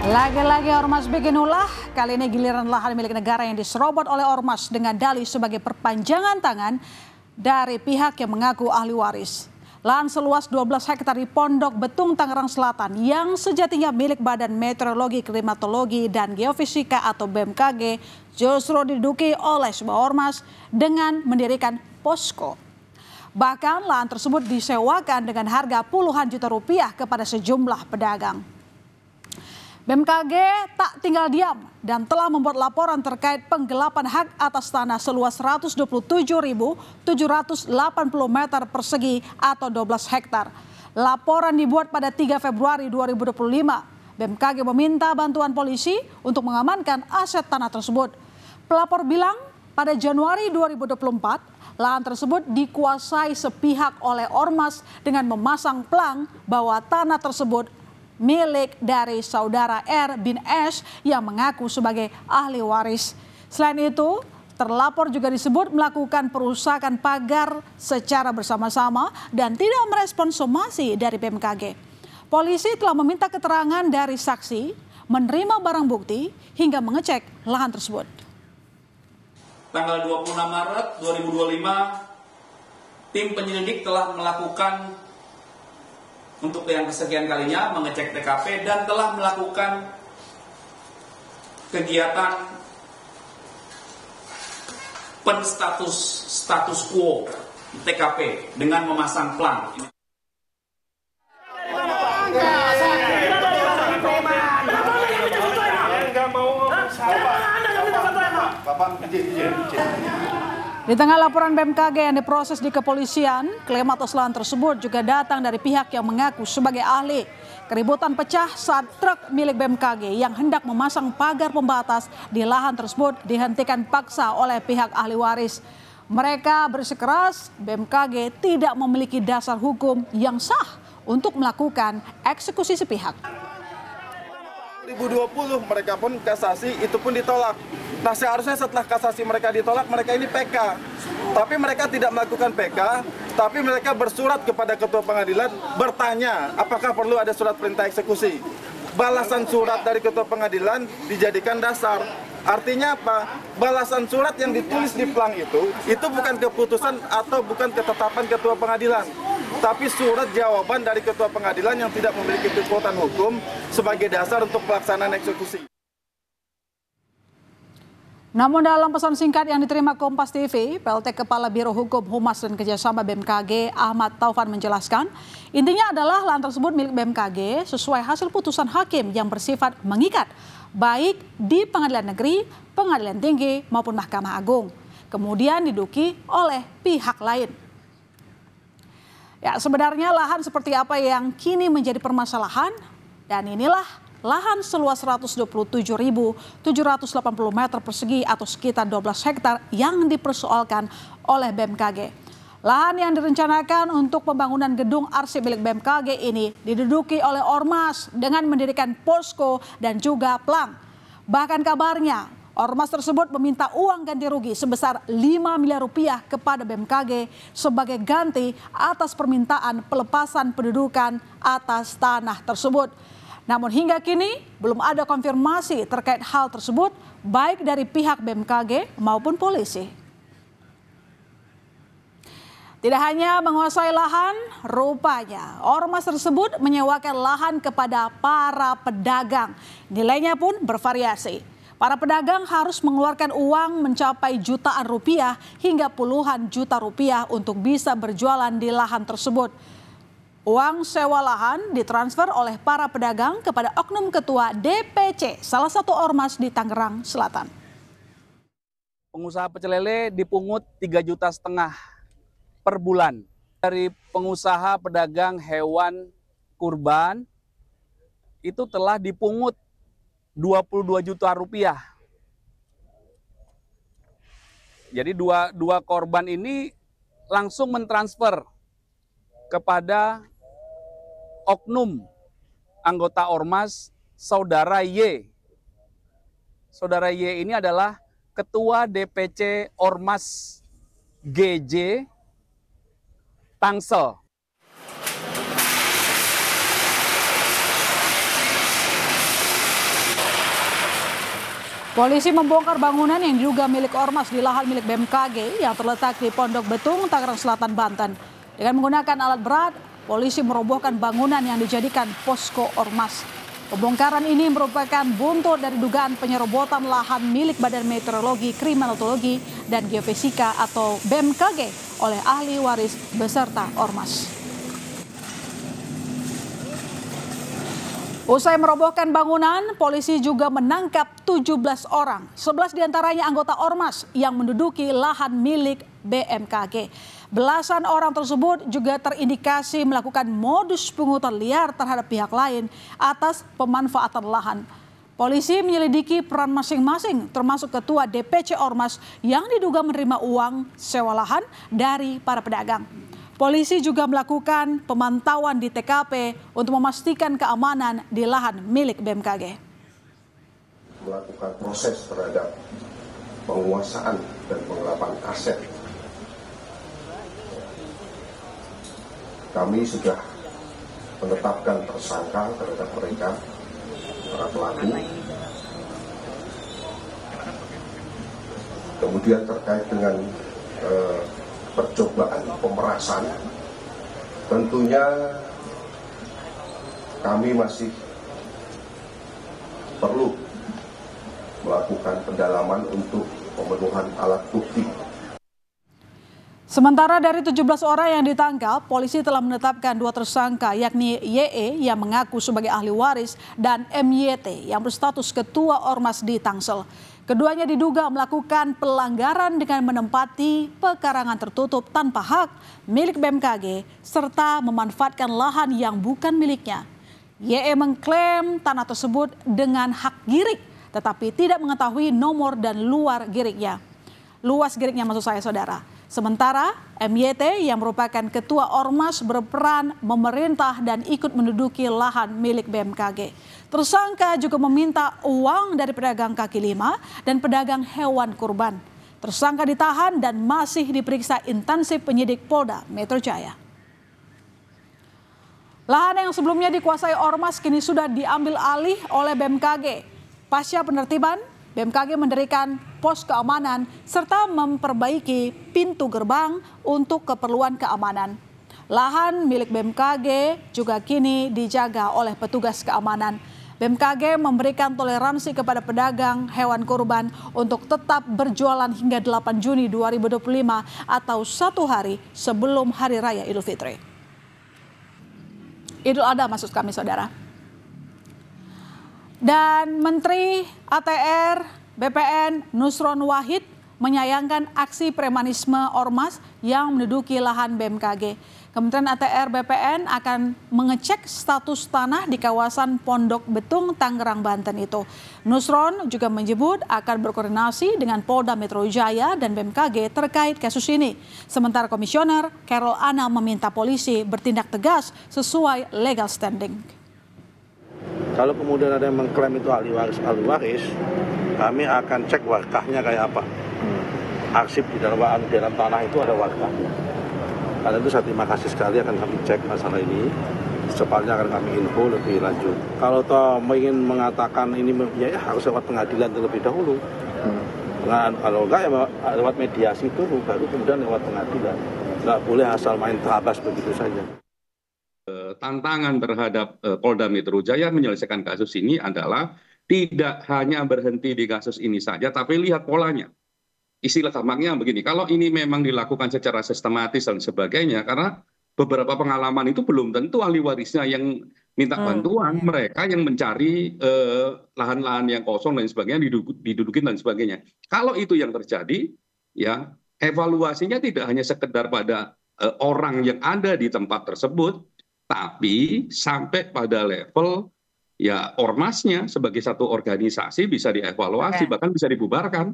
Lagi-lagi ormas bikin ulah, kali ini giliran lahan milik negara yang diserobot oleh ormas dengan dalih sebagai perpanjangan tangan dari pihak yang mengaku ahli waris. Lahan seluas 12 hektar di Pondok Betung, Tangerang Selatan yang sejatinya milik Badan Meteorologi, Klimatologi, dan Geofisika atau BMKG justru diduduki oleh sebuah ormas dengan mendirikan posko. Bahkan lahan tersebut disewakan dengan harga puluhan juta rupiah kepada sejumlah pedagang. BMKG tak tinggal diam dan telah membuat laporan terkait penggelapan hak atas tanah seluas 127.780 meter persegi atau 12 hektar. Laporan dibuat pada 3 Februari 2025. BMKG meminta bantuan polisi untuk mengamankan aset tanah tersebut. Pelapor bilang pada Januari 2024, lahan tersebut dikuasai sepihak oleh ormas dengan memasang plang bahwa tanah tersebut milik dari saudara R bin S yang mengaku sebagai ahli waris. Selain itu, terlapor juga disebut melakukan perusakan pagar secara bersama-sama dan tidak merespon somasi dari BMKG. Polisi telah meminta keterangan dari saksi, menerima barang bukti, hingga mengecek lahan tersebut. Tanggal 26 Maret 2025, tim penyelidik telah melakukan untuk yang kesekian kalinya mengecek TKP dan telah melakukan kegiatan status quo TKP dengan memasang plang. Di tengah laporan BMKG yang diproses di kepolisian, klaim atas lahan tersebut juga datang dari pihak yang mengaku sebagai ahli. Keributan pecah saat truk milik BMKG yang hendak memasang pagar pembatas di lahan tersebut dihentikan paksa oleh pihak ahli waris. Mereka bersikeras BMKG tidak memiliki dasar hukum yang sah untuk melakukan eksekusi sepihak. 2020 mereka pun kasasi, itu pun ditolak. Nah, seharusnya setelah kasasi mereka ditolak, mereka ini PK. Tapi mereka tidak melakukan PK, tapi mereka bersurat kepada ketua pengadilan bertanya apakah perlu ada surat perintah eksekusi. Balasan surat dari ketua pengadilan dijadikan dasar. Artinya apa? Balasan surat yang ditulis di plang itu bukan keputusan atau bukan ketetapan ketua pengadilan, tapi surat jawaban dari ketua pengadilan yang tidak memiliki kekuatan hukum sebagai dasar untuk pelaksanaan eksekusi. Namun dalam pesan singkat yang diterima Kompas TV, PLT Kepala Biro Hukum Humas dan Kerjasama BMKG Ahmad Taufan menjelaskan, intinya adalah lahan tersebut milik BMKG sesuai hasil putusan hakim yang bersifat mengikat, baik di Pengadilan Negeri, Pengadilan Tinggi maupun Mahkamah Agung, kemudian diduduki oleh pihak lain. Ya, sebenarnya lahan seperti apa yang kini menjadi permasalahan, dan inilah lahan seluas 127.780 meter persegi atau sekitar 12 hektar yang dipersoalkan oleh BMKG. Lahan yang direncanakan untuk pembangunan gedung arsip milik BMKG ini diduduki oleh ormas dengan mendirikan posko dan juga plang. Bahkan kabarnya ormas tersebut meminta uang ganti rugi sebesar 5 miliar rupiah kepada BMKG sebagai ganti atas permintaan pelepasan pendudukan atas tanah tersebut. Namun hingga kini belum ada konfirmasi terkait hal tersebut baik dari pihak BMKG maupun polisi. Tidak hanya menguasai lahan, rupanya ormas tersebut menyewakan lahan kepada para pedagang. Nilainya pun bervariasi. Para pedagang harus mengeluarkan uang mencapai jutaan rupiah hingga puluhan juta rupiah untuk bisa berjualan di lahan tersebut. Uang sewa lahan ditransfer oleh para pedagang kepada oknum ketua DPC, salah satu ormas di Tangerang Selatan. Pengusaha pecel lele dipungut 3,5 juta per bulan. Dari pengusaha pedagang hewan kurban itu telah dipungut 22 juta rupiah. Jadi dua korban ini langsung mentransfer kepada oknum anggota ormas Saudara Y. Saudara Y ini adalah Ketua DPC Ormas GJ Tangsel. Polisi membongkar bangunan yang diduga milik ormas di lahan milik BMKG yang terletak di Pondok Betung, Tangerang Selatan, Banten. Dengan menggunakan alat berat, polisi merobohkan bangunan yang dijadikan posko ormas. Pembongkaran ini merupakan buntut dari dugaan penyerobotan lahan milik Badan Meteorologi, Klimatologi, dan Geofisika atau BMKG oleh ahli waris beserta ormas. Usai merobohkan bangunan, polisi juga menangkap 17 orang. 11 diantaranya anggota ormas yang menduduki lahan milik BMKG. Belasan orang tersebut juga terindikasi melakukan modus pungutan liar terhadap pihak lain atas pemanfaatan lahan. Polisi menyelidiki peran masing-masing termasuk ketua DPC ormas yang diduga menerima uang sewa lahan dari para pedagang. Polisi juga melakukan pemantauan di TKP untuk memastikan keamanan di lahan milik BMKG. Melakukan proses terhadap penguasaan dan penggelapan aset. Kami sudah menetapkan tersangka terhadap mereka, para pelaku. Kemudian terkait dengan percobaan pemerasan, tentunya kami masih perlu melakukan pendalaman untuk pemenuhan alat bukti. Sementara dari 17 orang yang ditangkap, polisi telah menetapkan 2 tersangka yakni YE yang mengaku sebagai ahli waris dan MYT yang berstatus ketua ormas di Tangsel. Keduanya diduga melakukan pelanggaran dengan menempati pekarangan tertutup tanpa hak milik BMKG serta memanfaatkan lahan yang bukan miliknya. YE mengklaim tanah tersebut dengan hak girik tetapi tidak mengetahui nomor dan luas giriknya maksud saya saudara. Sementara MYT yang merupakan ketua ormas berperan memerintah dan ikut menduduki lahan milik BMKG. Tersangka juga meminta uang dari pedagang kaki lima dan pedagang hewan kurban. Tersangka ditahan dan masih diperiksa intensif penyidik Polda Metro Jaya. Lahan yang sebelumnya dikuasai ormas kini sudah diambil alih oleh BMKG. Pasca penertiban, BMKG mendirikan pos keamanan serta memperbaiki pintu gerbang untuk keperluan keamanan. Lahan milik BMKG juga kini dijaga oleh petugas keamanan. BMKG memberikan toleransi kepada pedagang hewan kurban untuk tetap berjualan hingga 8 Juni 2025 atau 1 hari sebelum Hari Raya Idul Fitri. Idul Adha maksud kami saudara. Dan Menteri ATR BPN Nusron Wahid menyayangkan aksi premanisme ormas yang menduduki lahan BMKG. Kementerian ATR BPN akan mengecek status tanah di kawasan Pondok Betung, Tangerang, Banten itu. Nusron juga menyebut akan berkoordinasi dengan Polda Metro Jaya dan BMKG terkait kasus ini. Sementara Komisioner Carol Anna meminta polisi bertindak tegas sesuai legal standing. Kalau kemudian ada yang mengklaim itu ahli waris, kami akan cek warkahnya kayak apa. Arsip di dalam tanah itu ada warkahnya. Karena itu saya terima kasih sekali akan kami cek masalah ini. Secepatnya akan kami info lebih lanjut. Kalau toh ingin mengatakan ini ya harus lewat pengadilan terlebih dahulu. Kalau enggak ya lewat mediasi dulu, baru kemudian lewat pengadilan. Enggak boleh asal main terabas begitu saja. Tantangan terhadap Polda Metro Jaya menyelesaikan kasus ini adalah tidak hanya berhenti di kasus ini saja, tapi lihat polanya. Istilah gampangnya begini, kalau ini memang dilakukan secara sistematis dan sebagainya, karena beberapa pengalaman itu belum tentu ahli warisnya yang minta bantuan, mereka yang mencari lahan-lahan yang kosong dan sebagainya, didudukin dan sebagainya. Kalau itu yang terjadi, ya evaluasinya tidak hanya sekedar pada orang yang ada di tempat tersebut, tapi sampai pada level ya ormasnya sebagai satu organisasi bisa dievaluasi, bahkan bisa dibubarkan.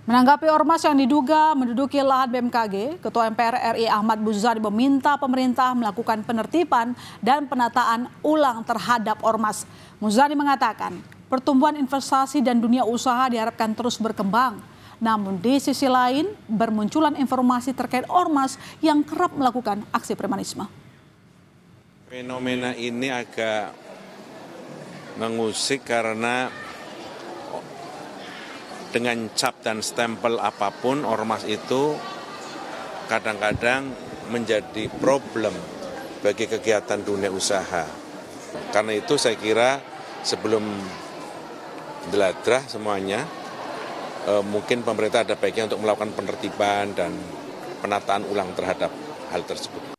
Menanggapi ormas yang diduga menduduki lahan BMKG, Ketua MPR RI Ahmad Muzani meminta pemerintah melakukan penertiban dan penataan ulang terhadap ormas. Muzani mengatakan, pertumbuhan investasi dan dunia usaha diharapkan terus berkembang. Namun di sisi lain, bermunculan informasi terkait ormas yang kerap melakukan aksi premanisme. Fenomena ini agak mengusik karena dengan cap dan stempel apapun, ormas itu kadang-kadang menjadi problem bagi kegiatan dunia usaha. Karena itu saya kira sebelum deladrah semuanya, mungkin pemerintah ada baiknya untuk melakukan penertiban dan penataan ulang terhadap hal tersebut.